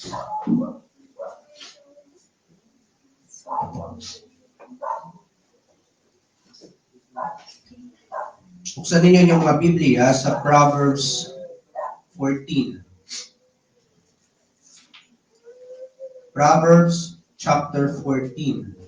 Buksan ninyo yung mga Biblia sa Proverbs 14. Proverbs chapter 14.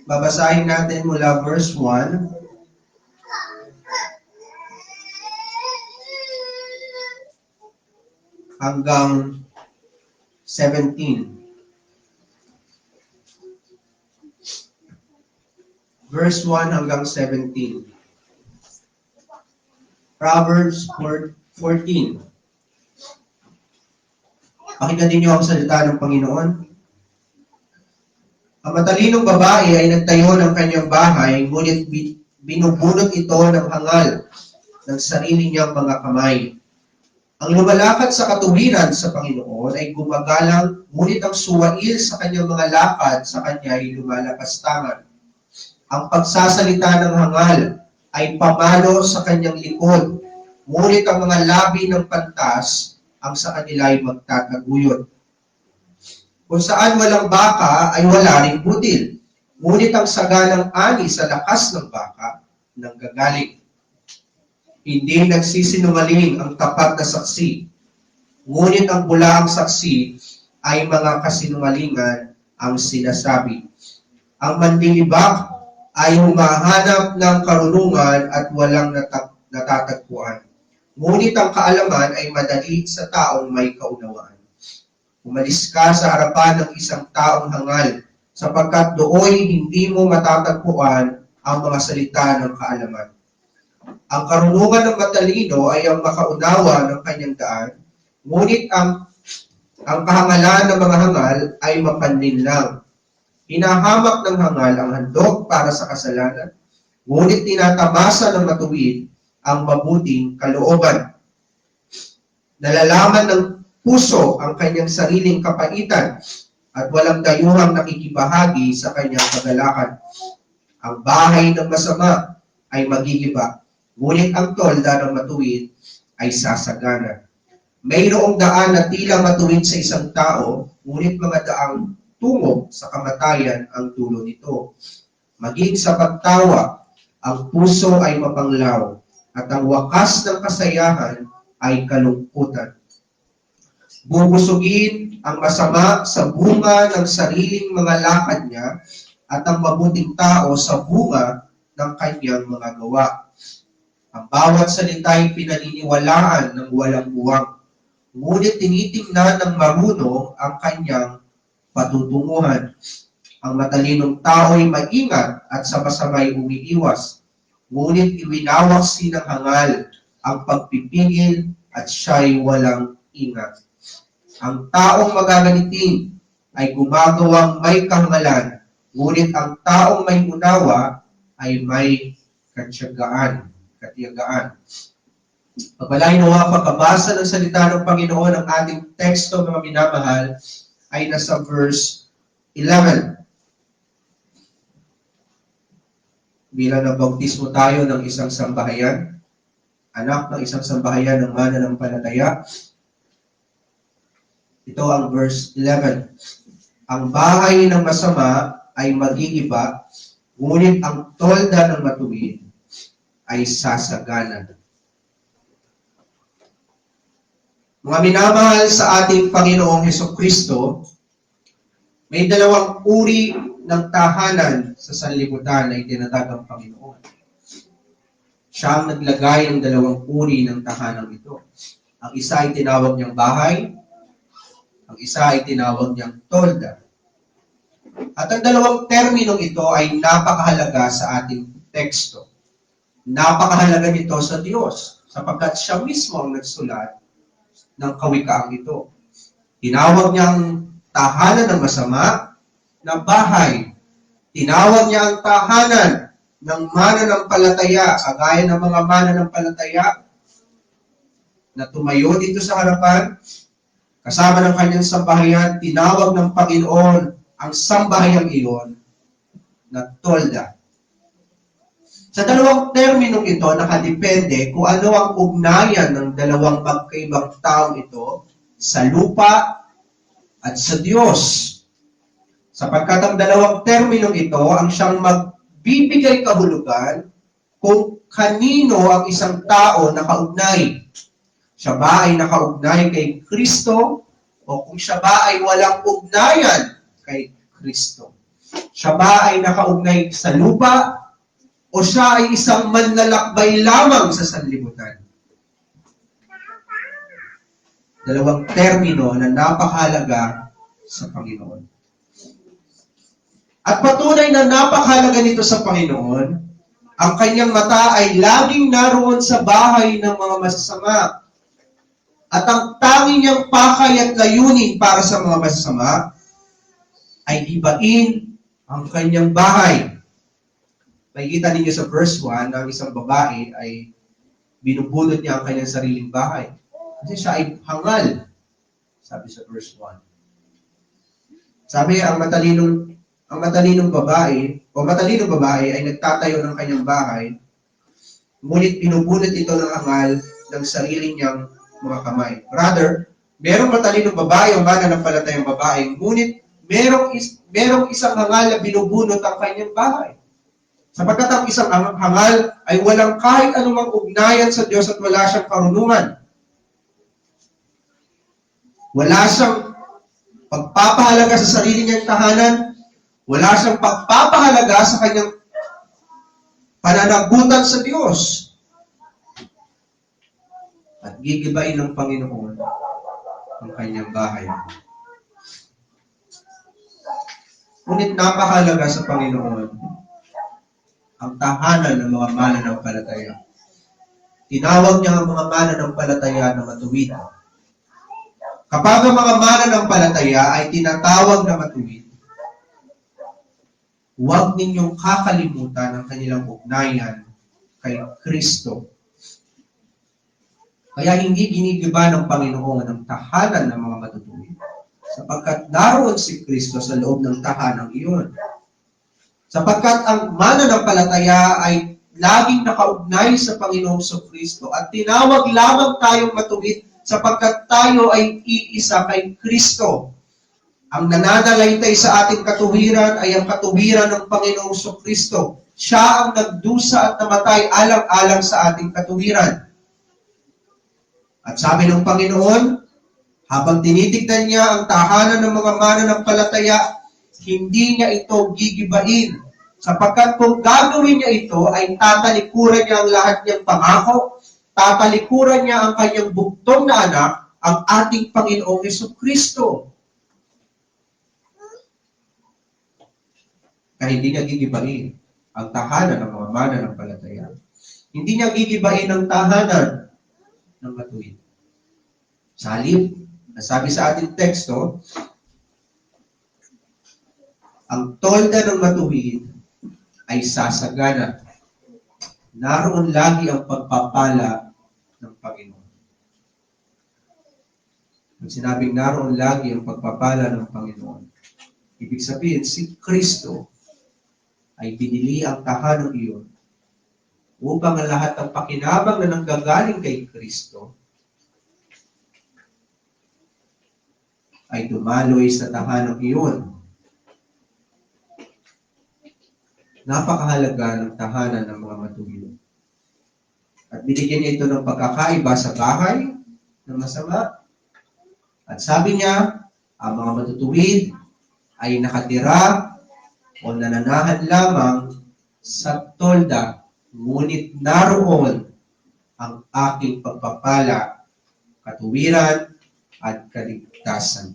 Babasahin natin mula verse 1 hanggang 17. Verse 1 hanggang 17. Proverbs 14. Pakinggan ninyo ang salita ng Panginoon. Ang matalinong babae ay nagtayo ng kanyang bahay, ngunit binubunot ito ng hangal ng sarili niyang mga kamay. Ang lumalakad sa katuwiran sa Panginoon ay gumagalang, ngunit ang suwail sa kanyang mga lakad sa kanya ay lumalapastangan. Ang pagsasalita ng hangal ay pamalo sa kanyang likod, ngunit ang mga labi ng pantas ang sa kanila ay magtataguyod. Kung saan walang baka ay wala ring butil, ngunit ang saganang ani sa lakas ng baka nanggagaling. Hindi nagsisinungaling ang tapat na saksi, ngunit ang bulaang saksi ay mga kasinungalingan ang sinasabi. Ang mandilibak ay humahanap ng karunungan at walang natatagpuan. Ngunit ang kaalaman ay madali sa taong may kaunawaan. Umalis ka sa harapan ng isang taong hangal, sapagkat dooy hindi mo matatagpuan ang mga salita ng kaalaman. Ang karunungan ng matalino ay ang makaunawa ng kanyang daan, ngunit ang kahangalan ng mga hangal ay mapanlinlang. Hinahamak ng hangal ang handog para sa kasalanan, ngunit tinatamasa ng matuwid ang mabuting kalooban. Nalalaman ng puso ang kanyang sariling kapaitan at walang dayuhang nakikibahagi sa kanyang kagalakan. Ang bahay ng masama ay magigiba, ngunit ang tolda ng matuwid ay sasagana. Mayroong daan na tila matuwid sa isang tao, ngunit mga daang tungo sa kamatayan ang dulo nito. Maging sa pagtawa, ang puso ay mapanglaw, at ang wakas ng kasayahan ay kalungkutan. Bubusugin ang masama sa bunga ng sariling mga lakad niya at ang mabuting tao sa bunga ng kanyang mga gawa. Ang bawat salita ay pinaniniwalaan ng walang buwang, ngunit tinitingnan ng marunong ang kanyang patutunguhan. Ang matalinong tao ay maingat at sa masama'y umiiwas, ngunit iwinawaksi ng hangal ang pagpipigil at siya'y walang ingat. Ang taong magaganitin ay gumagawang may kahangalan, ngunit ang taong may unawa ay may katiyagaan. Pagpalain nawa pagkabasa ng salita ng Panginoon, ang ating teksto, mga minamahal, ay nasa verse 11. Bilang nabautismo tayo ng isang sambahayan, anak ng isang sambahayan ng mananampalataya. Ito ang verse 11. Ang bahay ng masama ay magigiba, ngunit ang tolda ng matuwid ay sasagana. Mga minamahal sa ating Panginoong Hesukristo, may dalawang uri ng tahanan sa sanlibutan na itinatag ang Panginoon. Siya ang naglagay ng dalawang uri ng tahanan ito. Ang isa ay tinawag niyang bahay, ang isa ay tinawag niyang tolda. At ang dalawang terminong ito ay napakahalaga sa ating teksto. Napakahalaga nito sa Diyos, sapagkat siya mismo ang nagsulat ng kawikaang ito. Tinawag niyang tahanan ng masama na bahay. Tinawag niya ang tahanan ng mananampalataya, kagaya ng mga mananampalataya na tumayo dito sa harapan, kasama ng kanyang sambahayan, tinawag ng Panginoon ang sambahayang iyon na tolda. Sa dalawang terminong ito, nakadepende kung ano ang ugnayan ng dalawang magkaibang taong ito sa lupa at sa Diyos. Sapagkat ang dalawang terminong ito ang siyang magbibigay kahulugan kung kanino ang isang tao nakaugnay. Siya ba ay nakaugnay kay Kristo o kung siya ba ay walang ugnayan kay Kristo? Siya ba ay nakaugnay sa lupa o siya ay isang manlalakbay lamang sa sanlibutan? Dalawang termino na napakahalaga sa Panginoon. At patunay na napakahalaga nito sa Panginoon, ang kanyang mata ay laging naroon sa bahay ng mga masasama. At ang tanging niyang pakay at layunin para sa mga masasama ay gibain ang kanyang bahay. Makikita ninyo sa verse 1 na ang isang babae ay binubulot niya ang kanyang sariling bahay. Kasi siya ay hangal, sabi sa verse 1. Sabi, ang matalinong babae ay nagtatayo ng kanyang bahay, ngunit binubulot ito ng hangal ng sarili niyang mga kamay. Rather, merong matalinong babae o mananampalatayang babae, ngunit merong isang hangal na binubunot ang kanyang bahay. Sapagkat ang isang hangal ay walang kahit anumang ugnayan sa Diyos at wala siyang karunungan. Wala siyang pagpapahalaga sa sarili niyang tahanan. Wala siyang pagpapahalaga sa kanyang pananagutan sa Diyos. At gigibain ng Panginoon ang kanyang bahay. Ngunit napakahalaga sa Panginoon ang tahanan ng mga mananampalataya. Tinawag niya ang mga mananampalataya na matuwid. Kapag ang mga mananampalataya ay tinatawag na matuwid, huwag ninyong kakalimutan ang kanilang ugnayan kay Kristo. Kaya hindi ginigiba ng Panginoon ang tahanan ng mga matutuwid, sapagkat naroon si Kristo sa loob ng tahanang iyon. Sapagkat ang mananampalataya ay laging nakaugnay sa Panginoong Kristo at tinawag lamang tayong matuwid sapagkat tayo ay iisa kay Kristo. Ang nananalaytay sa ating katuwiran ay ang katuwiran ng Panginoong Kristo. Siya ang nagdusa at namatay alang-alang sa ating katuwiran. At sabi ng Panginoon, habang tinitignan niya ang tahanan ng mga mananampalataya, hindi niya ito gigibain. Sapagkat kung gagawin niya ito, ay tatalikuran niya ang lahat niyang pangako, tatalikuran niya ang kanyang buktong na anak, ang ating Panginoong Kristo. Kaya hindi niya gigibain ang tahanan ng mga mananampalataya. Hindi niya gigibain ang tahanan ng matuwid. Sa halip, nasabi sa ating teksto, ang tolda ng matuwid ay sasagana. Naroon lagi ang pagpapala ng Panginoon. Pag sinabing naroon lagi ang pagpapala ng Panginoon, ibig sabihin, si Kristo ay binili ang tahanang iyon upang ang lahat ng pakinabang na nanggagaling kay Kristo ay dumaloy sa tahanang iyon. Napakahalaga ng tahanan ng mga matuwid. At binigyan niya ito ng pagkakaiba sa bahay ng masama. At sabi niya, ang mga matutuwid ay nakatira o nananahan lamang sa tolda, ngunit naroon ang aking pagpapala, katuwiran, at kaligtasan.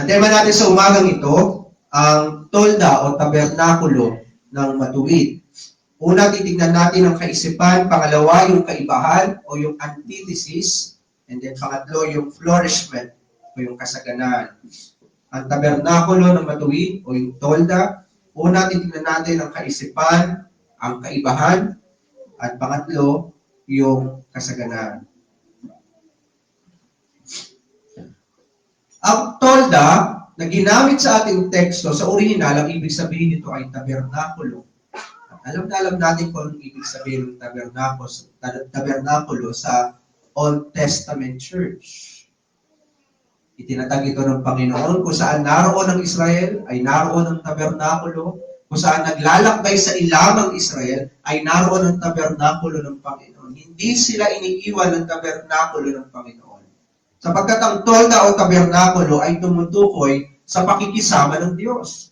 Ang tema natin sa umagang ito, ang tolda o tabernakulo ng matuwid. Una, titignan natin ang kaisipan. Pangalawa, yung kaibahan o yung antithesis. And then pangatlo, yung flourishment o yung kasaganaan. Ang tabernakulo ng matuwid o yung tolda. Una, titignan natin ang kaisipan, ang kaibahan, At pangatlo, yung kasaganaan. Ang tolda na ginamit sa ating teksto, sa original, ang ibig sabihin nito ay tabernakulo. Alam na alam natin kung anong ibig sabihin ng tabernakulo sa Old Testament Church. Itinatag ito ng Panginoon kung saan naroon ang Israel, ay naroon ang tabernakulo. Kung saan naglalakbay sa ilam ang Israel, ay naroon ang tabernakulo ng Panginoon. Hindi sila iniiwan ng tabernakulo ng Panginoon. Sapagkat ang tolda o tabernakulo ay tumutukoy sa pakikisama ng Diyos.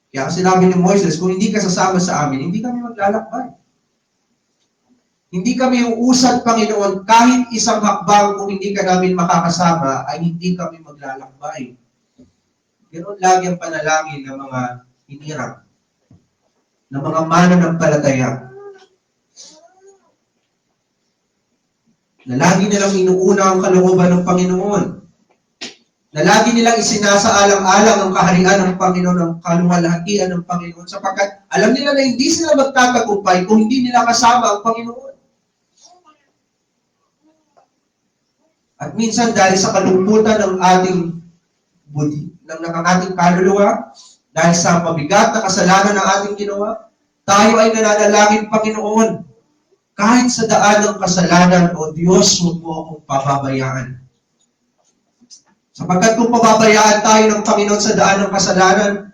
Kaya sinabi ni Moises, kung hindi ka sasama sa amin, hindi kami maglalakbay. Hindi kami uusad, Panginoon, kahit isang hakbang kung hindi ka namin makakasama, ay hindi kami maglalakbay. Ganoon lagi ang panalangin ng mga hinirang, ng mga mananampalataya. Na lagi nilang inuuna ang kalooban ng Panginoon. Na lagi nilang isinasaalang-alang ang kaharian ng Panginoon, ang kaluwalhatian ng Panginoon, sapagkat alam nila na hindi sila magtatagumpay kung hindi nila kasama ang Panginoon. At minsan dahil sa kalungkutan ng ating budi, ng ating kaluluwa, dahil sa mabigat na kasalanan ng ating ginawa, tayo ay nananalangin, Panginoon, kahit sa daan ng kasalanan, O Diyos, huwag mo akong pababayaan. Sapagkat kung pababayaan tayo ng Panginoon sa daan ng kasalanan,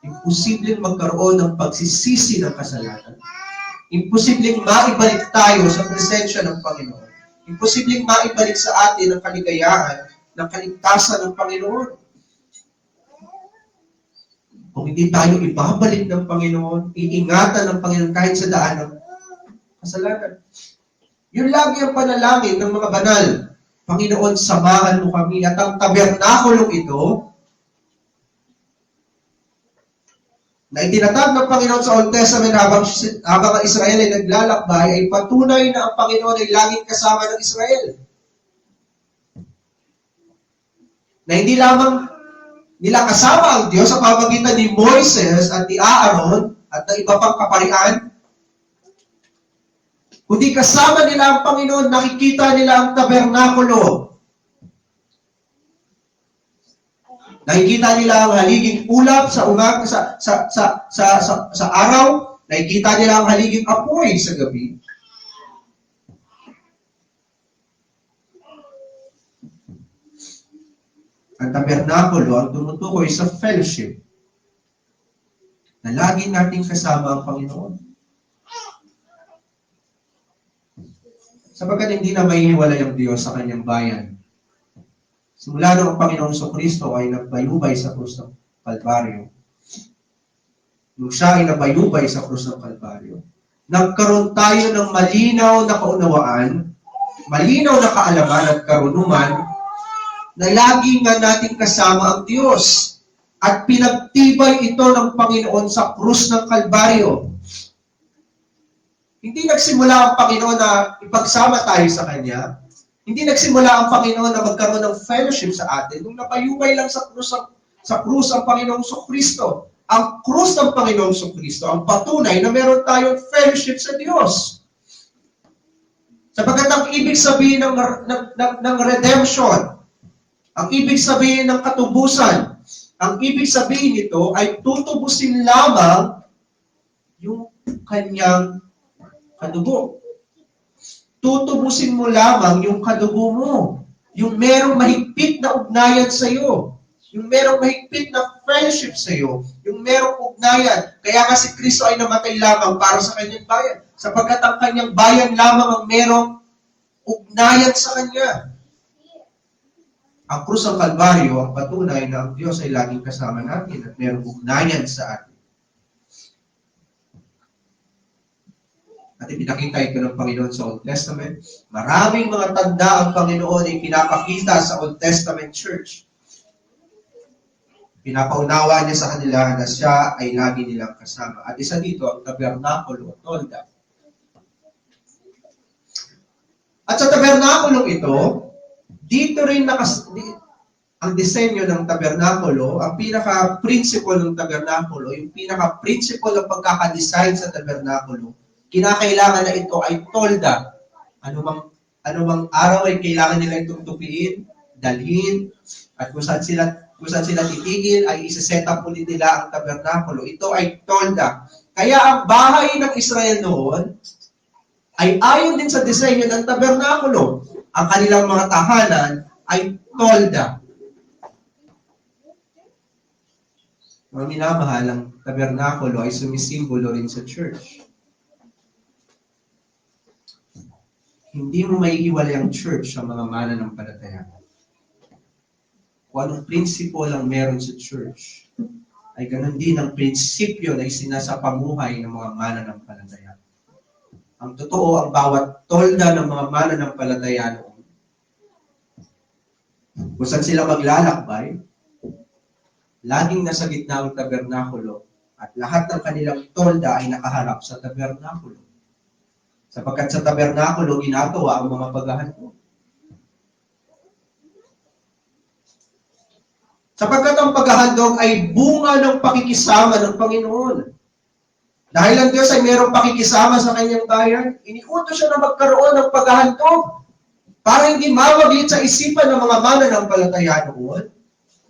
imposibleng magkaroon ng pagsisisi ng kasalanan. Imposibleng maibalik tayo sa presensya ng Panginoon. Imposibleng maibalik sa atin ang kaligayahan ng kaligtasan ng Panginoon. Kung hindi tayo ibabalik ng Panginoon, iingatan ng Panginoon kahit sa daan ng kasalanan. Yun lagi ang panalangin ng mga banal. Panginoon, samahan mo kami. At ang tabernakulong ito, na itinatag ng Panginoon sa Old Testament habang ang Israel ay naglalakbay, ay patunay na ang Panginoon ay laging kasama ng Israel. Na hindi lamang nila kasama ang Diyos sa pamamagitan ni Moises at ni Aaron at ng iba pang kaparian, kundi kasama nila ang Panginoon, nakikita nila ang tabernakulo. Nakikita nila ang haliging ulap sa umaga sa araw, nakikita nila ang haliging apoy sa gabi. Ang tabernakulo ang tumutukoy sa fellowship na lagi nating kasama ang Panginoon. Sapagkat hindi na maihiwalay ang Diyos sa kanyang bayan. Simula nung ang Panginoong Kristo ay nagbayubay sa krus ng Kalbaryo. Nung siya ay nabayubay sa krus ng Kalbaryo, nagkaroon tayo ng malinaw na kaunawaan, malinaw na kaalaman at karunungan na lagi nga nating kasama ang Diyos. At pinagtibay ito ng Panginoon sa krus ng Kalbaryo. Hindi nagsimula ang Panginoon na ipagsama tayo sa Kanya. Hindi nagsimula ang Panginoon na magkaroon ng fellowship sa atin nung napayubay lang sa krus ang Panginoong Kristo. Ang krus ng Panginoong Kristo ang patunay na meron tayong fellowship sa Diyos. Sapagkat ang ibig sabihin ng redemption, ang ibig sabihin ng katubusan, ang ibig sabihin nito ay tutubusin lamang yung kanyang kadugo. Tutubusin mo lamang yung kadugo mo. Yung merong mahigpit na ugnayan sa iyo. Yung merong mahigpit na friendship sa iyo. Yung merong ugnayan. Kaya nga si Kristo ay namatay lamang para sa kanyang bayan. Sapagkat ang kanyang bayan lamang ang merong ugnayan sa kanya. Ang krus ng Kalbaryo ang patunay na ang Diyos ay laging kasama natin at merong ugnayan sa atin. At ipinakita ito ng Panginoon sa Old Testament. Maraming mga tanda ang Panginoon ay pinapakita sa Old Testament Church. Pinapaunawa niya sa kanila na siya ay lagi nilang kasama. At isa dito, ang tabernakulo o tolda. At sa tabernakulong ito, dito rin ang disenyo ng tabernakulo, ang pinaka-principle ng tabernakulo, yung pinaka-principle ng pagkakadesign sa tabernakulo, kinakailangan na ito ay tolda. Anumang araw ay kailangan nila itong tupiin, dalhin, at kung saan sila titigil, ay isa-set up ulit nila ang tabernakulo. Ito ay tolda. Kaya ang bahay ng Israel noon ay ayon din sa disenyo ng tabernakulo. Ang kanilang mga tahanan ay tolda. Mga minamahal, ang tabernakulo ay sumisimbolo rin sa church. Hindi mo maiiwalay ang church sa mga mananampalataya. Kung anong prinsipyo lang meron sa church, ay ganun din ang prinsipyo na isinasapamuhay ng mga mananampalataya. Ang totoo, ang bawat tolda ng mga mananampalataya noon, kung saan sila maglalakbay, laging nasa gitna ang tabernakulo at lahat ng kanilang tolda ay nakaharap sa tabernakulo. Sapagkat sa tabernakulo, ginagawa ang mga paghahandog. Sapagkat ang paghahandog ay bunga ng pakikisama ng Panginoon. Dahil ang Diyos ay mayroong pakikisama sa kanyang bayan, iniutos siya na magkaroon ng paghahandog para hindi mawaglit sa isipan ng mga mananampalataya noon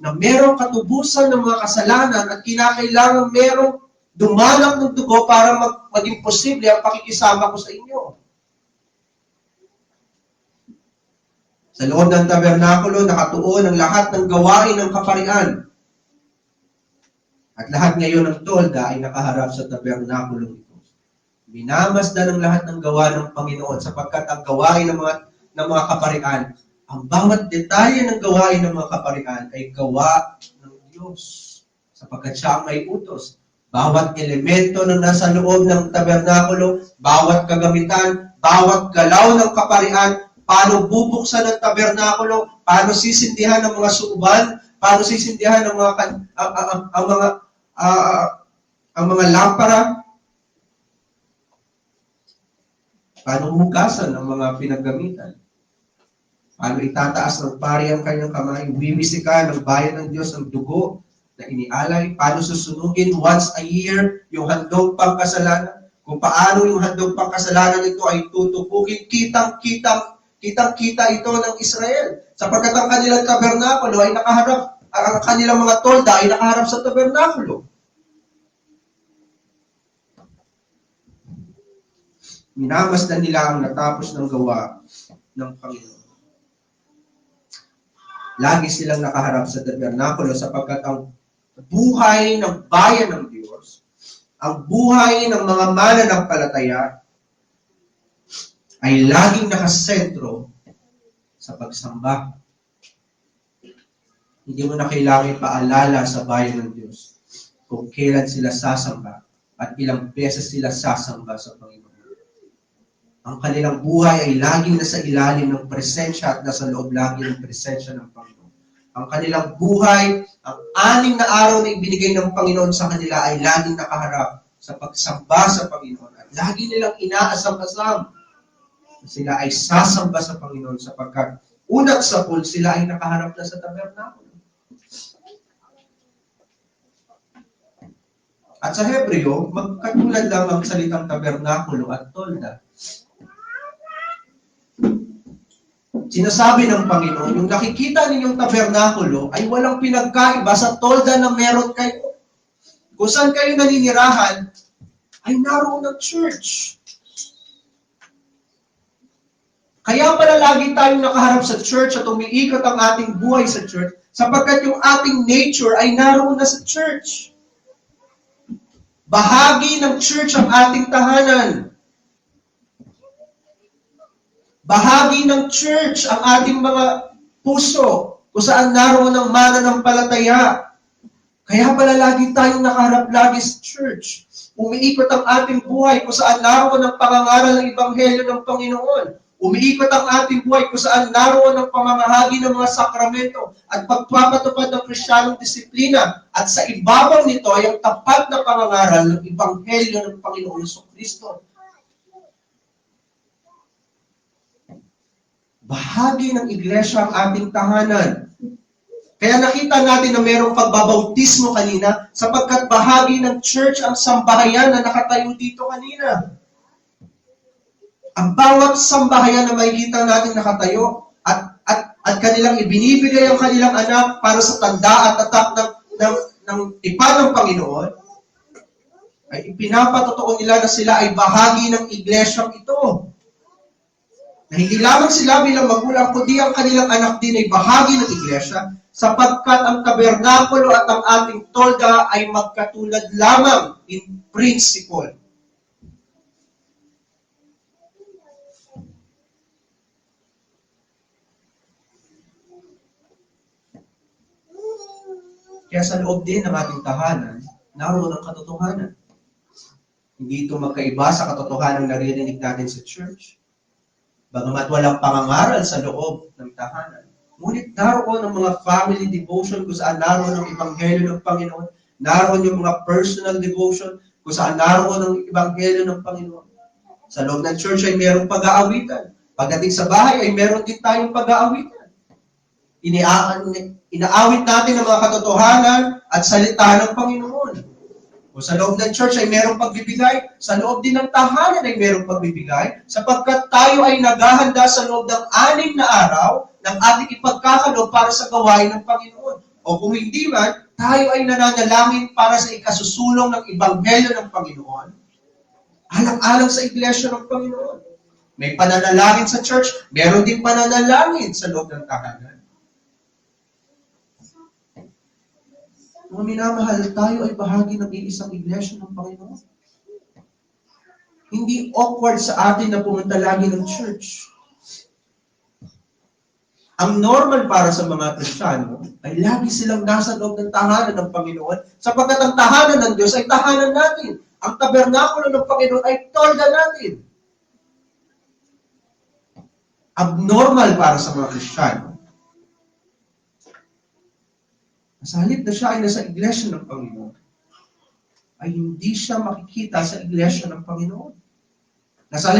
na merong katubusan ng mga kasalanan at kinakailangan merong dumalak ng dugo para maging posible ang pakikisama ko sa inyo. Sa loob ng tabernakulo, nakatuon ang lahat ng gawain ng kaparian. At lahat ngayon ng tolda ay nakaharap sa tabernakulo ito. Minamasdan ang lahat ng gawa ng Panginoon sapagkat ang gawain ng mga kaparian, ang bawat detalye ng gawain ng mga kaparian ay gawa ng Diyos. Sapagkat siya ang may utos. Bawat elemento na nasa loob ng tabernakulo, bawat kagamitan, bawat galaw ng kaparian, paano bubuksan ng tabernakulo, paano sisindihan ng mga suuban, paano sisindihan ng ang mga lampara, paano hugasan ang mga pinaggamitan. Paano itataas ng pari ang kanyang kamay, wiwisika ng bayan ng Diyos ang dugo na inialay, paano susunugin once a year yung handog pangkasalanan, kung paano yung handog pangkasalanan ito ay tutupukin, kitang-kita ito ng Israel. Sapagkat ang kanilang tabernakulo ay nakaharap, ang kanilang mga tolda ay nakaharap sa tabernakulo. Minamasdan nila ang natapos ng gawa ng Panginoon. Lagi silang nakaharap sa tabernakulo sapagkat ang buhay ng bayan ng Diyos, ang buhay ng mga mananampalataya ay laging nakasentro sa pagsamba. Hindi mo na kailangan ipaalala sa bayan ng Diyos kung kailan sila sasamba at ilang beses sila sasamba sa Panginoon. Ang kanilang buhay ay laging nasa ilalim ng presensya at nasa loob lagi ng presensya ng Panginoon. Ang kanilang buhay, ang 6 na araw na ibinigay ng Panginoon sa kanila ay laging nakaharap sa pagsamba sa Panginoon. At lagi nilang inaasam-asam na sila ay sasamba sa Panginoon sapagkat unat sa pool, sila ay nakaharap na sa tabernakulo. At sa Hebreo, magkatulad lang ang salitang tabernakulo at tolda. Sinasabi ng Panginoon, yung nakikita ninyong tabernakulo ay walang pinagkaiba sa tolda na meron kayo. Kung saan kayo naninirahan, ay naroon ang church. Kaya pala lagi tayong nakaharap sa church at umiikot ang ating buhay sa church sapagkat yung ating nature ay naroon na sa church. Bahagi ng church ang ating tahanan. Bahagi ng church ang ating mga puso kung saan naroon ang mananampalataya. Kaya pala lagi tayong nakaharap lagi sa church. Umiikot ang ating buhay kung saan naroon ang pangangaral ng Ebanghelyo ng Panginoon. Umiikot ang ating buhay kung saan naroon ang pamamahagi ng mga sakramento at pagpapatupad ng Kristiyanong disiplina. At sa ibabaw nito ay ang tapat na pangangaral ng Ebanghelyo ng Panginoon Jesucristo. Bahagi ng iglesia ang ating tahanan. Kaya nakita natin na mayroong pagbabautismo kanina sapagkat bahagi ng church ang sambahayan na nakatayo dito kanina. Ang bawat sambahayan na makikita natin nakatayo at kanilang ibinibigay ang kanilang anak para sa tanda at tatak ng tipan ng Panginoon, ay ipinapatotoo nila na sila ay bahagi ng iglesyang ito. Na hindi lamang sila bilang magulang, kundi ang kanilang anak din ay bahagi ng iglesia, sapagkat ang tabernakulo at ang ating tolda ay magkatulad lamang in principle. Kaya sa loob din ng ating tahanan, naroon ang katotohanan. Hindi ito magkaiba sa katotohanan na naririnig natin sa church. Bagamat walang pangangaral sa loob ng tahanan. Ngunit naroon ang mga family devotion kung saan naroon ang Ebanghelyo ng Panginoon. Naroon yung mga personal devotion kung saan naroon ang Ebanghelyo ng Panginoon. Sa loob ng church ay mayroong pag-aawitan. Pagdating sa bahay ay meron din tayong pag-aawitan. Inaawit natin ang mga katotohanan at salita ng Panginoon. O sa loob ng church ay mayroong pagbibigay, sa loob din ng tahanan ay mayroong pagbibigay, sapagkat tayo ay naghahanda sa loob ng 6 na araw ng ating ipagkakaloob para sa gawain ng Panginoon. O kung hindi man, tayo ay nananalangin para sa ikasusulong ng Ebanghelyo ng Panginoon, alang-alang sa iglesia ng Panginoon. May pananalangin sa church, meron din pananalangin sa loob ng tahanan. Mga minamahal, tayo ay bahagi ng iisang iglesia ng Panginoon. Hindi awkward sa atin na pumunta lagi ng church. Ang normal para sa mga Kristiyano ay lagi silang nasa loob ng tahanan ng Panginoon sapagkat ang tahanan ng Diyos ay tahanan natin. Ang tabernakulo ng Panginoon ay tolda natin. Abnormal para sa mga Kristiyano. Sa halip na siya ay nasa iglesia ng Panginoon, ay hindi siya makikita sa iglesia ng Panginoon. Nasa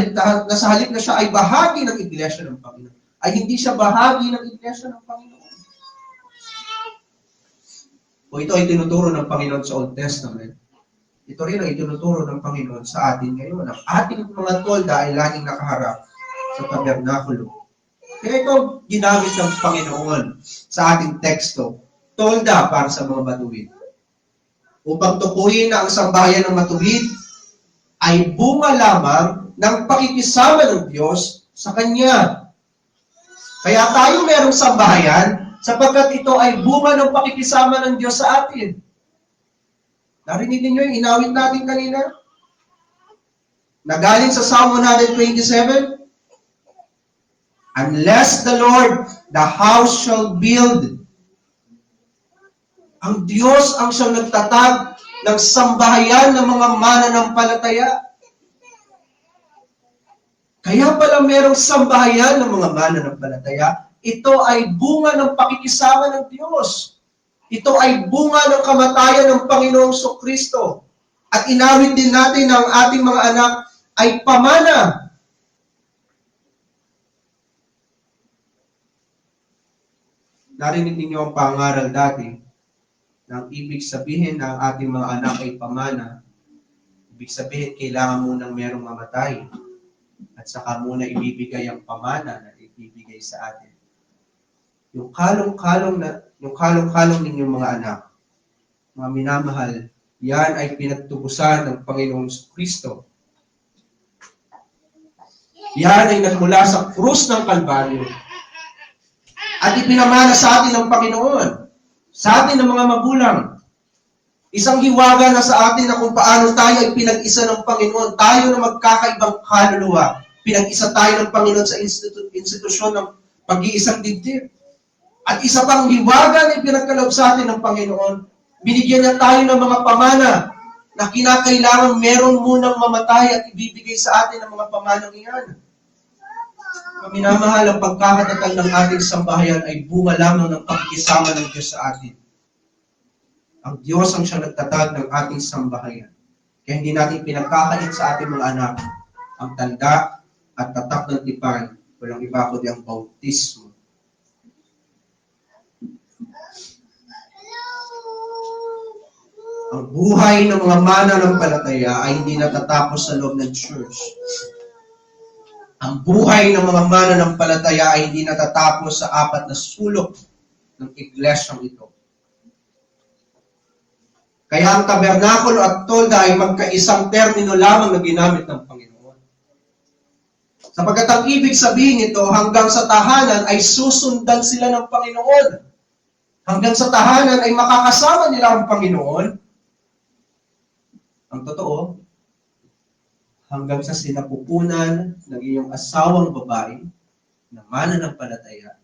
halip na siya ay bahagi ng iglesia ng Panginoon, ay hindi siya bahagi ng iglesia ng Panginoon. O ito ay tinuturo ng Panginoon sa Old Testament. Ito rin ang itinuturo ng Panginoon sa atin ngayon. Ang ating mga tolda ay laging nakaharap sa tabernakulo. Kaya ito ginamit ng Panginoon sa ating teksto. Tolda para sa mga matuwid. Upang tukuyin na ang sambahayan ng matuwid ay bunga lamang ng pakikisama ng Diyos sa Kanya. Kaya tayo merong sambahayan sapagkat ito ay bunga ng pakikisama ng Diyos sa atin. Narinig niyo yung inawit natin kanina? Nagaling sa Psalm 127, unless the Lord the house shall build. Ang Diyos ang siyang nagtatag ng sambahayan ng mga mananampalataya. Kaya pala merong sambahayan ng mga mananampalataya, ito ay bunga ng pakikisama ng Diyos. Ito ay bunga ng kamatayan ng Panginoong Kristo. At inawit din natin na ang ating mga anak ay pamana. Narinig ninyo ang pangaral dati. Nang ibig sabihin na ang ating mga anak ay pamana, ibig sabihin kailangan munang merong mamatay at saka muna ibibigay ang pamana na ibibigay sa atin. Yung kalong-kalong ninyong mga anak, mga minamahal, yan ay pinagtubusan ng Panginoong Kristo. Yan ay nagmula sa krus ng Kalbaryo at ipinamana sa atin ng Panginoon. Sa atin ng mga magulang, isang hiwaga na sa atin na kung paano tayo ay pinag-isa ng Panginoon. Tayo na magkakaibang kaluluwa. Pinag-isa tayo ng Panginoon sa institusyon ng pag-iisang dibdib. At isa pang hiwaga na ipinagkaloob sa atin ng Panginoon, binigyan niya tayo ng mga pamana na kinakailangan meron munang mamatay at ibibigay sa atin ang mga pamanang iyan. Minamahal, ang pagkakatatag ng ating sambahayan ay bunga lamang ng pakikisama ng Diyos sa atin. Ang Diyos ang siyang nagtatag ng ating sambahayan. Kaya hindi natin pinagkakait sa ating mga anak ang tanda at tatak ng tipan, walang iba kundi ang bautismo. Ang buhay ng mga mananampalataya ay hindi natatapos sa loob ng church. Ang buhay ng mga mananampalataya ay hindi natatapos sa apat na sulok ng iglesyang ito. Kaya ang tabernakulo at tolda ay magkaisang termino lamang na ginamit ng Panginoon. Sapagkat ang ibig sabihin nito, hanggang sa tahanan ay susundan sila ng Panginoon. Hanggang sa tahanan ay makakasama nila ang Panginoon. Ang totoo, hanggang sa sinapupunan ng iyong asawang babae na mananampalataya,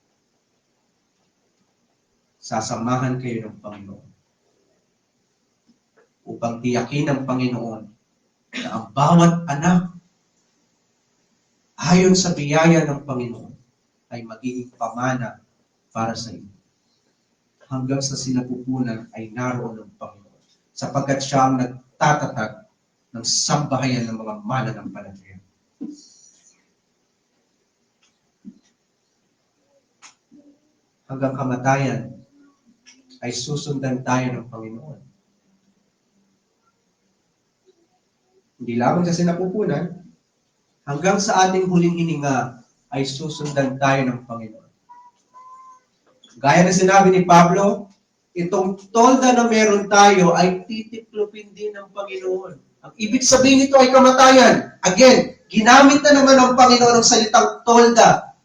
sasamahan kayo ng Panginoon upang tiyakin ng Panginoon na ang bawat anak ayon sa biyaya ng Panginoon ay magiging pamana para sa iyo. Hanggang sa sinapupunan ay naroon ng Panginoon sapagkat siya ang nagtatatag ng sambahayan ng mga mananampalataya. Hanggang kamatayan ay susundan tayo ng Panginoon. Hindi lamang sa sinapupunan, hanggang sa ating huling hininga ay susundan tayo ng Panginoon. Gaya na sinabi ni Pablo, itong tolda na meron tayo ay titiklopin din ng Panginoon. Ang ibig sabihin nito ay kamatayan. Again, ginamit na naman ng Panginoon ang salitang tolda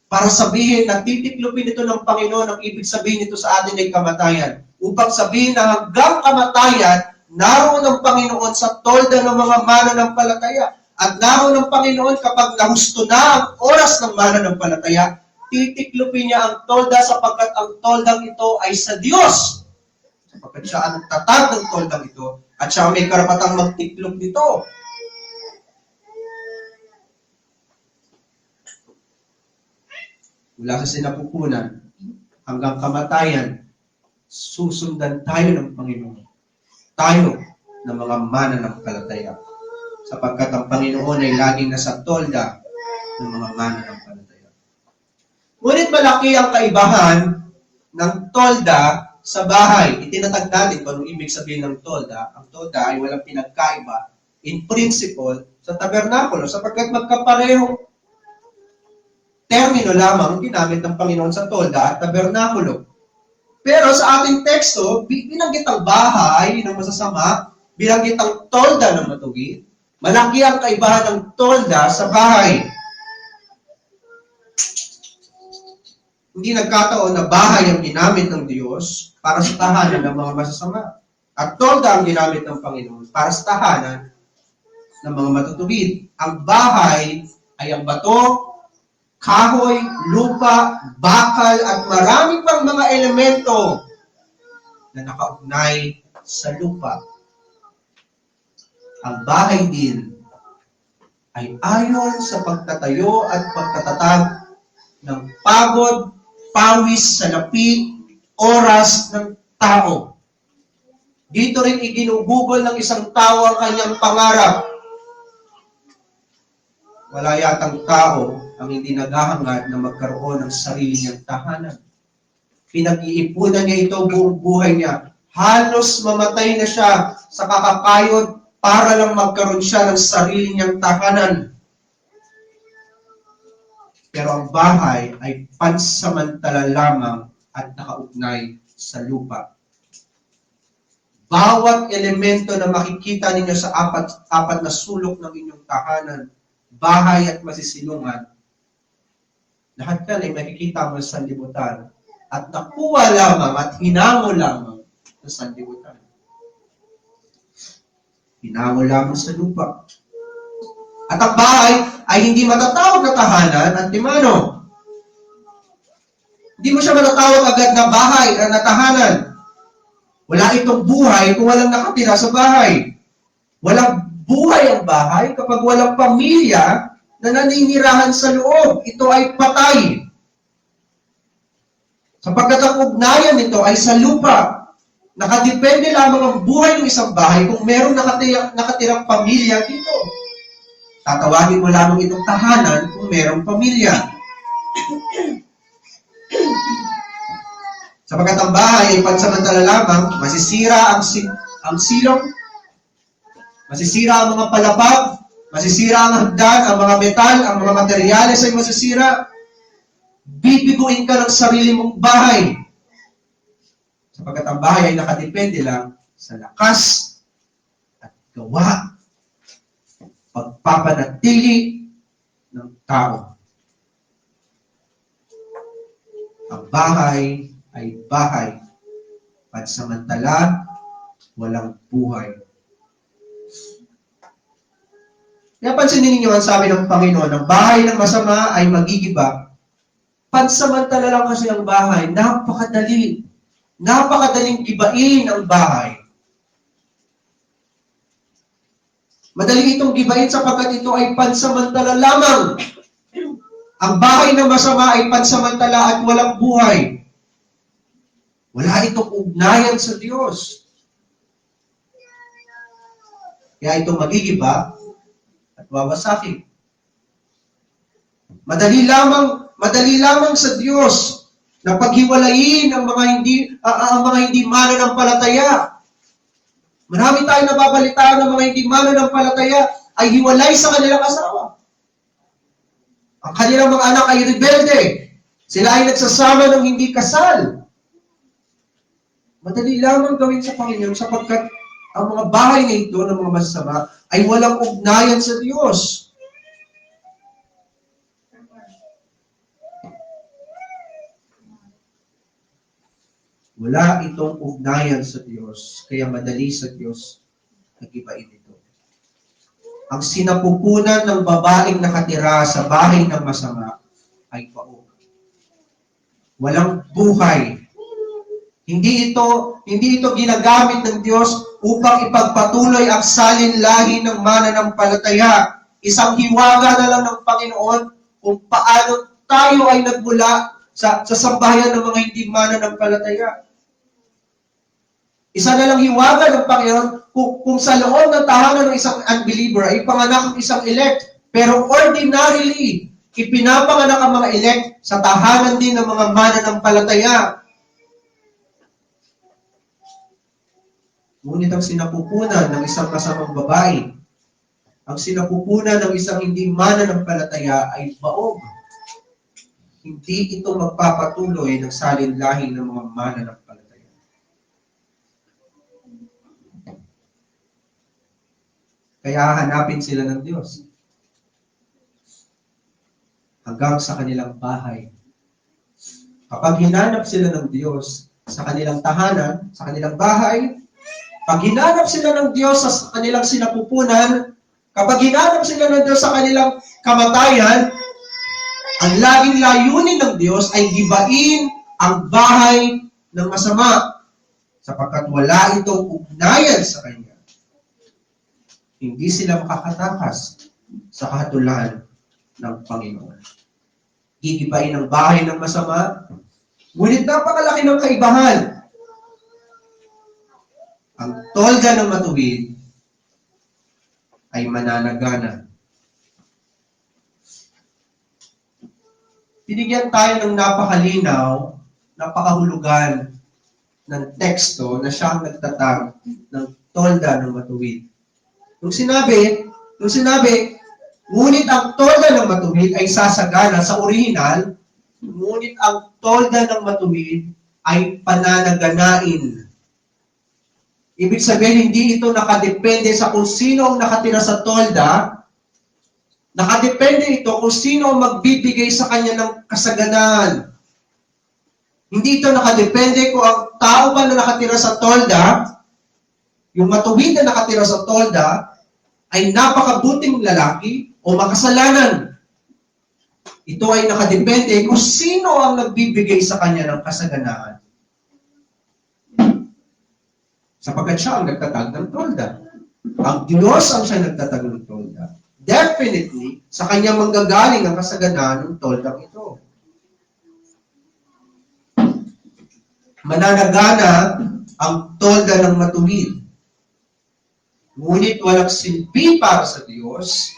para sabihin na titiklopin ito ng Panginoon. Ang ibig sabihin nito sa atin ay kamatayan. Upang sabihin na hanggang kamatayan, naroon ng Panginoon sa tolda ng mga mananampalataya. At naroon ng Panginoon kapag nahusto na ang oras ng mananampalataya, titiklopin niya ang tolda sapagkat ang toldang ito ay sa Diyos. Sapagkat siya ang tatag ng toldang ito at siya may karapatang magtiklop nito. Mula sa sinapupunan hanggang kamatayan, susundan tayo ng Panginoon. Tayo ng mga mananampalataya. Sapagkat ang Panginoon ay laging nasa tolda ng mga mananampalataya. Ngunit malaki ang kaibahan ng tolda sa bahay. Itinatag natin kung anong ibig sabihin ng tolda. Ang tolda ay walang pinagkaiba in principle sa tabernakulo sapagkat magkaparehong termino lamang ginamit ng Panginoon sa tolda at tabernakulo. Pero sa ating teksto, binanggit ang bahay ng masasama, binanggit ang tolda ng matuwid. Malaki ang kaibahan ng tolda sa bahay. Hindi nagkataon na bahay ang ginamit ng Diyos para sa tahanan ng mga masasama. At tolda ang ginamit ng Panginoon para sa tahanan ng mga matutuwid. Ang bahay ay ang bato, kahoy, lupa, bakal, at marami pang mga elemento na nakaugnay sa lupa. Ang bahay din ay ayon sa pagtatayo at pagtatatag ng pagod, pawis, salapi, oras ng tao. Dito rin iginugugol ng isang tao ang kanyang pangarap. Wala yatang tao ang hindi naghahangad na magkaroon ng sarili niyang tahanan. Pinag-iipunan niya ito buong buhay niya. Halos mamatay na siya sa kakakayod para lang magkaroon siya ng sarili niyang tahanan. Pero ang bahay ay pansamantala lamang at nakaugnay sa lupa. Bawat elemento na makikita ninyo sa apat na sulok ng inyong tahanan, bahay at masisilungan, lahat yan ay makikita mo sa sanlibutan at nakuha lamang at hinango lamang sa sanlibutan. Hinango lamang sa lupa. At ang bahay ay hindi matatawag na tahanan at timano. Hindi mo siya matatawag agad na bahay na tahanan. Wala itong buhay kung walang nakatira sa bahay. Walang buhay ang bahay kapag walang pamilya na naninirahan sa loob. Ito ay patay. Sapagkat ang ugnayan nito ay sa lupa. Nakadepende lamang ang buhay ng isang bahay kung merong nakatirang pamilya dito. Tatawagin mo lamang itong tahanan kung merong pamilya. Sapagkat ang bahay ay pansamantala lamang, masisira ang ang silong, masisira ang mga palapag, masisira ang hagdan, ang mga metal, ang mga materyales ay masisira. Bibiguin ka ng sarili mong bahay. Sapagkat ang bahay ay nakadepende lang sa lakas at gawa, pagpapanatili ng tao. Ang bahay ay bahay, pansamantala, walang buhay. Kaya pansinin ninyo ang sabi ng Panginoon, ang bahay ng masama ay magigiba. Pansamantala lang kasi ang bahay, napakadali. Napakadaling gibain ang bahay. Madali itong gibain sapagkat ito ay pansamantala lamang. Ang bahay ng masama ay pansamantala at walang buhay. Wala itong ugnayan sa Diyos. Kaya ito magigiba at wawasakin. Madali lamang sa Diyos na paghiwalayin ang mga hindi mananampalataya. Marami tayong nababalitaan ng mga hindi mananampalataya ay hiwalay sa kanilang asawa. Ang kanilang mga anak ay rebelde. Sila ay nagsasama ng hindi kasal. Madali lamang gawin sa Panginoon sapagkat ang mga bahay na ito ng mga masama ay walang ugnayan sa Diyos. Wala itong ugnayan sa Diyos, kaya madali sa Diyos nagibain ito. Ang sinapupunan ng babaeng nakatira sa bahay ng masama ay paog. Walang buhay. Hindi ito ginagamit ng Diyos upang ipagpatuloy ang salinlahi ng mananampalataya. Isang hiwaga na lang ng Panginoon kung paano tayo ay nagmula sa sambahayan ng mga hindi mananampalataya. Isa na lang hiwaga ng Panginoon kung sa loob ng tahanan ng isang unbeliever ay panganak ng isang elect. Pero ordinarily, ipinapanganak ang mga elect sa tahanan din ng mga mananampalataya. Ngunit ang sinapupunan ng isang masamang babae, ang sinapupunan ng isang hindi mananampalataya ay baog. Hindi ito magpapatuloy ng salinlahi ng mga mananampalataya. Kaya hanapin sila ng Diyos hanggang sa kanilang bahay. Kapag hinanap sila ng Diyos sa kanilang tahanan, sa kanilang bahay, pag hinanap sila ng Diyos sa kanilang sinapupunan, kapag hinanap sila ng Diyos sa kanilang kamatayan, ang laging layunin ng Diyos ay gibain ang bahay ng masama sapagkat wala itong ugnayan sa Kanya. Hindi sila makakatakas sa kahatulan ng Panginoon. Gigibain ang bahay ng masama, ngunit napakalaki ng kaibahan. Ang tolda ng matuwid ay mananagana. Binigyan tayo ng napakalinaw, napakahulugan ng teksto na siyang nagtatag ng tolda ng matuwid. Nung sinabi, ngunit ang tolda ng matuwid ay sasagana sa orihinal, ngunit ang tolda ng matuwid ay pananaganain. Ibig sabihin, hindi ito nakadepende sa kung sino ang nakatira sa tolda, nakadepende ito kung sino ang magbibigay sa kanya ng kasaganaan. Hindi ito nakadepende kung ang tao ba na nakatira sa tolda, yung matuwid na nakatira sa tolda, ay napakabuting lalaki o makasalanan. Ito ay nakadepende kung sino ang nagbibigay sa kanya ng kasaganaan. Sapagkat siya ang nagtatag ng tolda. Ang Diyos ang siya nagtatag ng tolda. Definitely, sa kanya manggagaling ang kasaganaan ng toldang ito. Mananagana ang tolda ng matuwid. Ngunit walang silbi para sa Diyos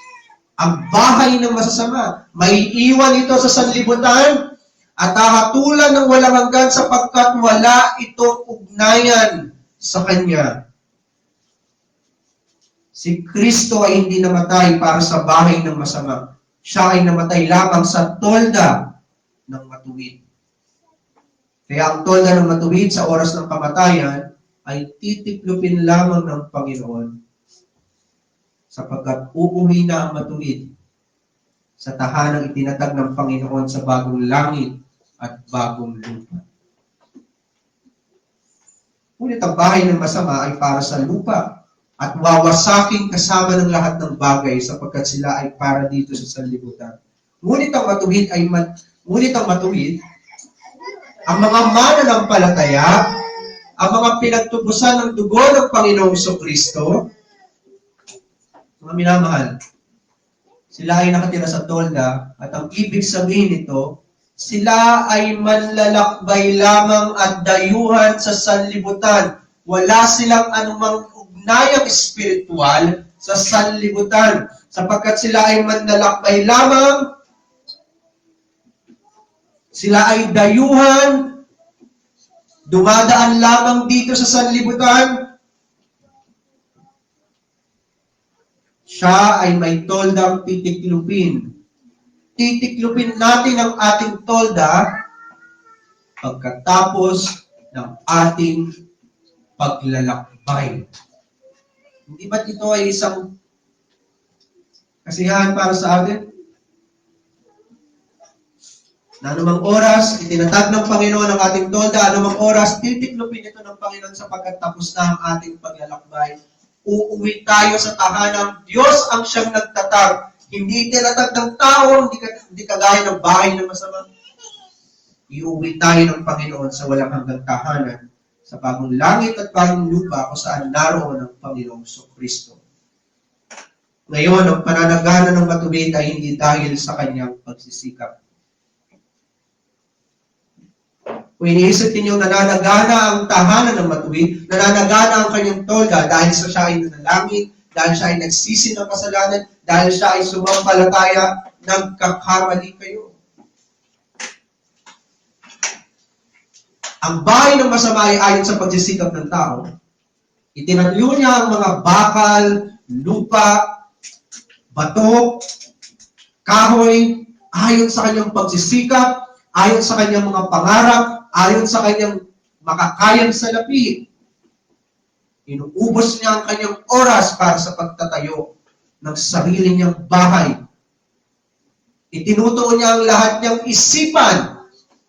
ang bahay ng masasama. May iwan ito sa sanlibutan at hahatulan ng walang hanggan sapagkat wala itong ugnayan sa Kanya. Si Kristo ay hindi namatay para sa bahay ng masama. Siya ay namatay lamang sa tolda ng matuwid. Kaya ang tolda ng matuwid sa oras ng kamatayan ay titiklupin lamang ng Panginoon sapagkat uuwi na ang matuwid sa tahanang itinatag ng Panginoon sa bagong langit at bagong lupa. Ngunit ang bahay ng masama ay para sa lupa at wawasakin kasama ng lahat ng bagay sapagkat sila ay para dito sa sanlibutan. Ngunit ang matuwid, ang mga mananampalataya, ang mga pinagtubusan ng dugo ng Panginoong Kristo, mga minamahal, sila ay nakatira sa tolda at ang ibig sabihin nito, sila ay manlalakbay lamang at dayuhan sa sanlibutan. Wala silang anumang ugnayang espiritual sa sanlibutan sapagkat sila ay manlalakbay lamang, sila ay dayuhan, dumadaan lamang dito sa sanlibutan. Siya ay may toldang titiklupin. Titiklupin natin ang ating tolda pagkatapos ng ating paglalakbay. Hindi ba't ito ay isang kasiyahan para sa atin? Na anumang oras, itinatag ng Panginoon ang ating tolda, anumang oras, titiklupin ito ng Panginoon sapagkat tapos na ang ating paglalakbay. Uuwi tayo sa tahanang Diyos ang siyang nagtatag. Hindi itinatag ng tao, hindi kagaya ng bahay ng masama. Iuwi tayo ng Panginoon sa walang hanggang tahanan, sa bagong langit at bagong lupa kung saan naroon ang Panginoong Kristo. Ngayon, ang pananagana ng matuwid ay hindi dahil sa kanyang pagsisikap. Kung iniisip ninyong nananagana ang tahanan ng matuwid, nananagana ang kanyang tolda dahil sa siya ay nanalangin, dahil siya ay nagsisi ng kasalanan, dahil siya ay sumampalataya, nagkakamali kayo. Ang bahay ng masama ay ayon sa pagsisikap ng tao. Itinatyo niya ang mga bakal, lupa, bato, kahoy, ayon sa kanyang pagsisikap, ayon sa kanyang mga pangarap, ayon sa kanyang makakayang salapi. Inuubos niya ang kanyang oras para sa pagtatayo ng sarili niyang bahay. Itinutuon niya ang lahat niyang isipan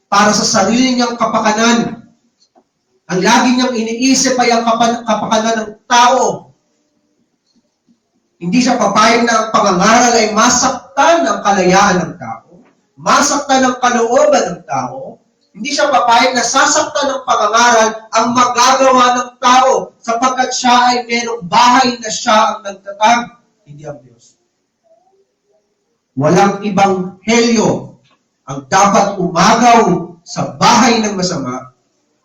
para sa sarili niyang kapakanan. Ang lagi niyang iniisip ay ang kapakanan ng tao. Hindi siya papayag na ang pangangaral ay masaktan ang kalayaan ng tao, masaktan ang kalooban ng tao. Hindi siya papayag na sasaktan ng pangangaral ang magagawa ng tao sapagkat siya ay merong bahay na siya ang nagtatag, hindi ang Diyos. Walang ibang helyo ang dapat umagaw sa bahay ng masama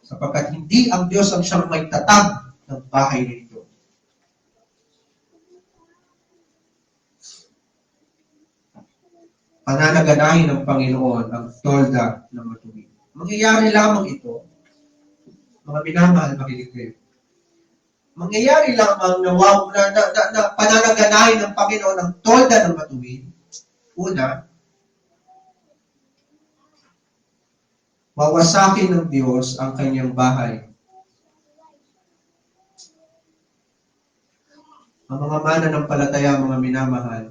sapagkat hindi ang Diyos ang siyang may tatag ng bahay nito. Pananaganahin ng Panginoon ang tolda ng matuwid. Mangyayari lamang ito, mga minamahal, makinig kayo. Mangyayari lamang na pananaganahin ng Panginoon ang tolda ng matuwid. Una, wawasakin ng Diyos ang kanyang bahay. Ang mga mananampalataya, mga minamahal,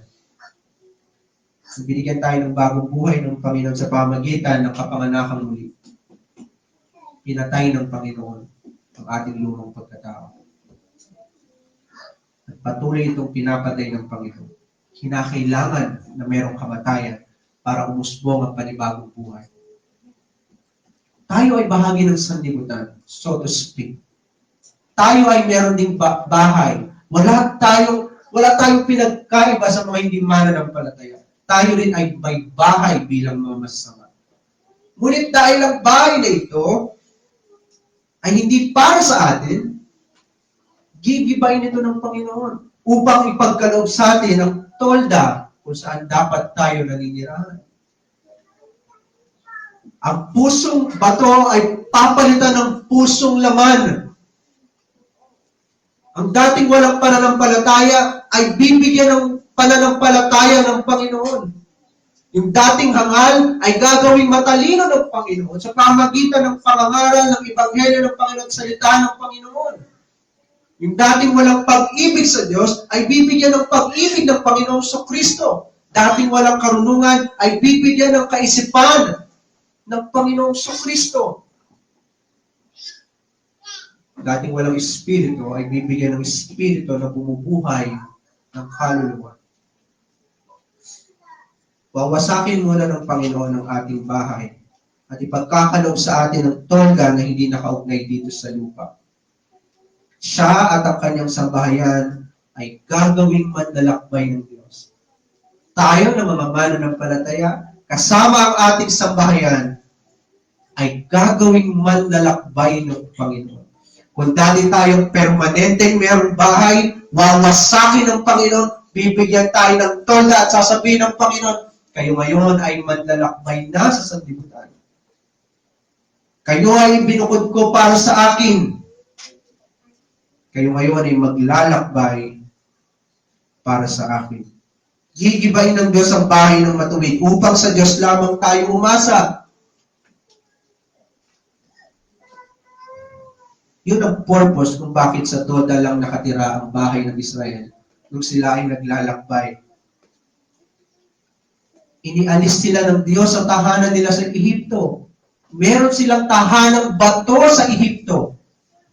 binigyan tayo ng bagong buhay ng Panginoon sa pamagitan ng kapanganakang muli. Pinatay ng Panginoon ang ating lumang pagkatao. At patuloy itong pinapatay ng Panginoon. Kinakailangan na mayroong kamatayan para umusbong ang panibagong buhay. Tayo ay bahagi ng sanlibutan, so to speak. Tayo ay meron ding bahay. Wala tayong pinagkaiba sa mga hindi mananampalataya. Tayo rin ay may bahay bilang mga masama. Ngunit dahil ang bahay na ito ay hindi para sa atin, gigibayin ito ng Panginoon upang ipagkaloob sa atin ang tolda kung saan dapat tayo naninirahan. Ang pusong bato ay papalitan ng pusong laman. Ang dating walang pananampalataya ay bibigyan ng pananampalataya ng Panginoon. Yung dating hangal ay gagawing matalino ng Panginoon sa pamagitan ng pangangaral ng Ebanghelyo ng Panginoon, salita ng Panginoon. Yung dating walang pag-ibig sa Diyos ay bibigyan ng pag-ibig ng Panginoon sa Kristo. Dating walang karunungan ay bibigyan ng kaisipan ng Panginoon sa Kristo. Dating walang espiritu ay bibigyan ng espiritu na bumubuhay ng kaluluwa. Wawasakin muna ng Panginoon ang ating bahay at ipagkakaloob sa atin ang tolda na hindi nakaugnay dito sa lupa. Siya at ang kanyang sambahayan ay gagawing manlalakbay ng Diyos. Tayo na mga mananampalataya, kasama ang ating sambahayan, ay gagawing manlalakbay ng Panginoon. Kung dati tayong permanenteng mayroong bahay, wawasakin ng Panginoon, bibigyan tayo ng tolda at sasabihin ng Panginoon, kayo ngayon ay manlalakbay na sa sanlibutan. Kayo ay binukod ko para sa akin. Kayo ngayon ay maglalakbay para sa akin. Gigibain ng Diyos ang bahay ng matuwid upang sa Diyos lamang tayo umasa. Yun ang purpose kung bakit sa Toda lang nakatira ang bahay ng Israel nung sila ay naglalakbay. Inialis sila ng Diyos sa tahanan nila sa Ehipto. Meron silang tahanang bato sa Ehipto.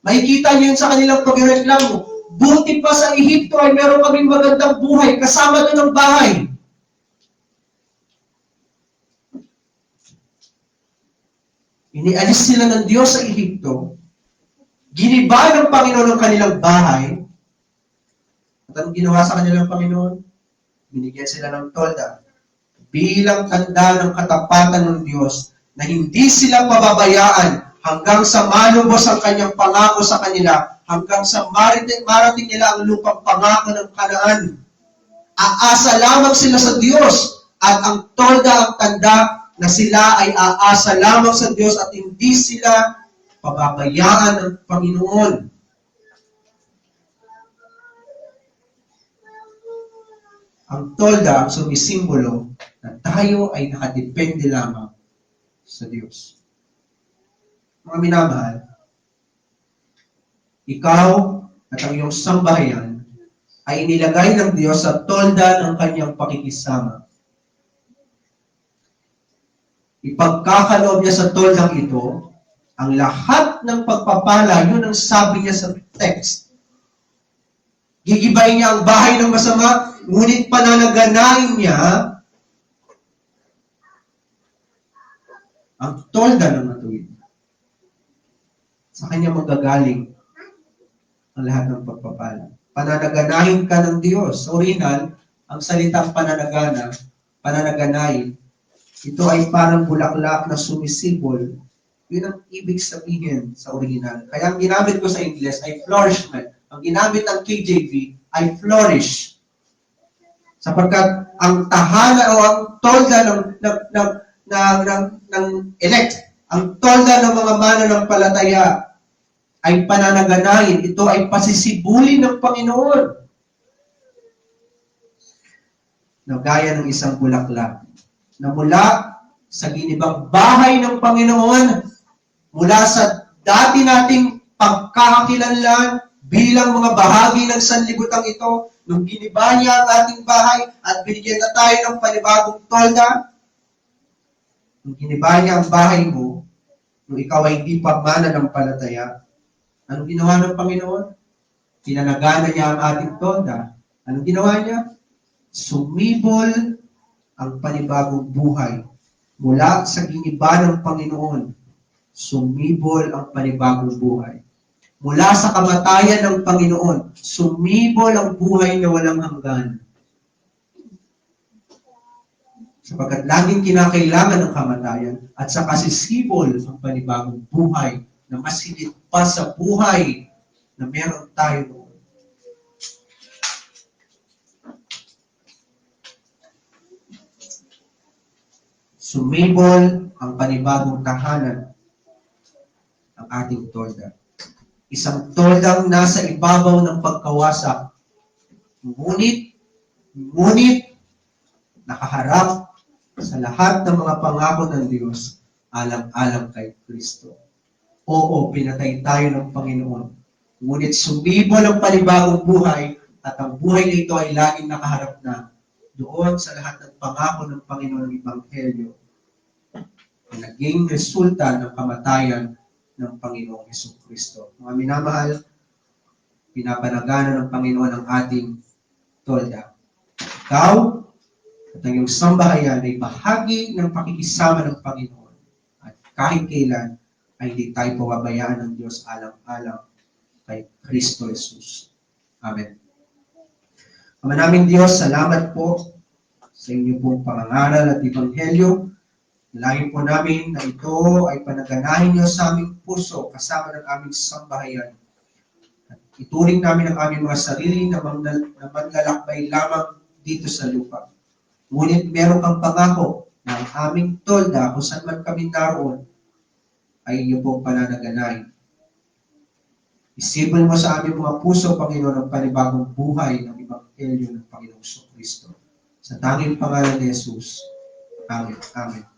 Makikita niyo yun sa kanilang pagreklamo. Buti pa sa Ehipto ay meron kaming magandang buhay, kasama doon ang bahay. Inialis sila ng Diyos sa Ehipto. Giniba ng Panginoon ang kanilang bahay. At anong ginawa sa kanilang Panginoon? Binigyan sila ng tolda. Bilang tanda ng katapatan ng Diyos na hindi sila pababayaan hanggang sa malubos ang kanyang pangako sa kanila, hanggang sa marating nila ang lupang pangako ng Kanaan. Aasa lamang sila sa Diyos at ang tolda ang tanda na sila ay aasa lamang sa Diyos at hindi sila pababayaan ng Panginoon. Ang tolda ang sumisimbolo na tayo ay nakadepende lamang sa Diyos. Mga minamahal, ikaw at ang iyong sambahayan ay inilagay ng Diyos sa tolda ng kanyang pakikisama. Ipagkakaloob niya sa toldang ito ang lahat ng pagpapala, yun ang sabi niya sa text. Gigibayin niya ang bahay ng masama, ngunit pananaganain niya ang tolda ng matuwid. Sa kanya magagaling ang lahat ng pagpapala. Pananaganahin ka ng Diyos. Sa original, ang salitang pananaganahin, ito ay parang bulaklak na sumisibol. Yun ang ibig sabihin sa original. Kaya ang ginamit ko sa English ay flourishment. Ang ginamit ng KJV ay flourish. Sapagkat ang tahanan o ang tolda ng elect, ang tolda ng mga mananampalataya ay pananaganahin. Ito ay pasisibulin ng Panginoon. Na gaya ng isang bulaklak na mula sa ginibang bahay ng Panginoon, mula sa dati nating pagkakakilanlan bilang mga bahagi ng sanlibutan ito, nung giniba niya ang ating bahay at binigyan na tayo ng panibagong tolda, nung giniba niya ang bahay mo, nung ikaw ay hindi pa mananampalataya, anong ginawa ng Panginoon? Pinanagana niya ang ating tolda. Anong ginawa niya? Sumibol ang panibagong buhay. Mula sa giniba ng Panginoon, sumibol ang panibagong buhay. Mula sa kamatayan ng Panginoon, sumibol ang buhay na walang hanggan. Sapagkat laging kinakailangan ng kamatayan at sa kasisibol ang panibagong buhay na mas higit pa sa buhay na meron tayo noon. Sumibol ang panibagong tahanan ng ating tolda. Isang toldang nasa ibabaw ng pagkawasak. Ngunit, nakaharap sa lahat ng mga pangako ng Diyos, alang-alang kay Kristo. Oo, pinatay tayo ng Panginoon. Ngunit sumibol ang panibagong buhay at ang buhay na ito ay laging nakaharap na doon sa lahat ng pangako ng Panginoon ng Ebanghelyo na naging resulta ng kamatayan ng Panginoong Jesucristo. Mga minamahal, pinapanagana ng Panginoon ang ating tolda. Ikaw at ang iyong sambahayan ay bahagi ng pakikisama ng Panginoon. At kahit kailan ay hindi tayo pababayaan ng Diyos alang-alang kay Kristo Jesus. Amen. Ama naming Diyos, salamat po sa inyo pong pangangaral at ebanghelyo. Nalangin po namin na ito ay panaganahin niyo sa aming puso kasama ng aming sambahayan. At ituring namin ang aming mga sarili na manlalakbay lamang dito sa lupa. Ngunit meron kang pangako na ang aming tolda kung saan man kami naroon ay inyo pong pananaganahin. Isipin mo sa aming mga puso, Panginoon, ang panibagong buhay ng Ebanghelyo ng Panginoong Kristo. Sa tanging pangalan ni Jesus. Amen. Amen.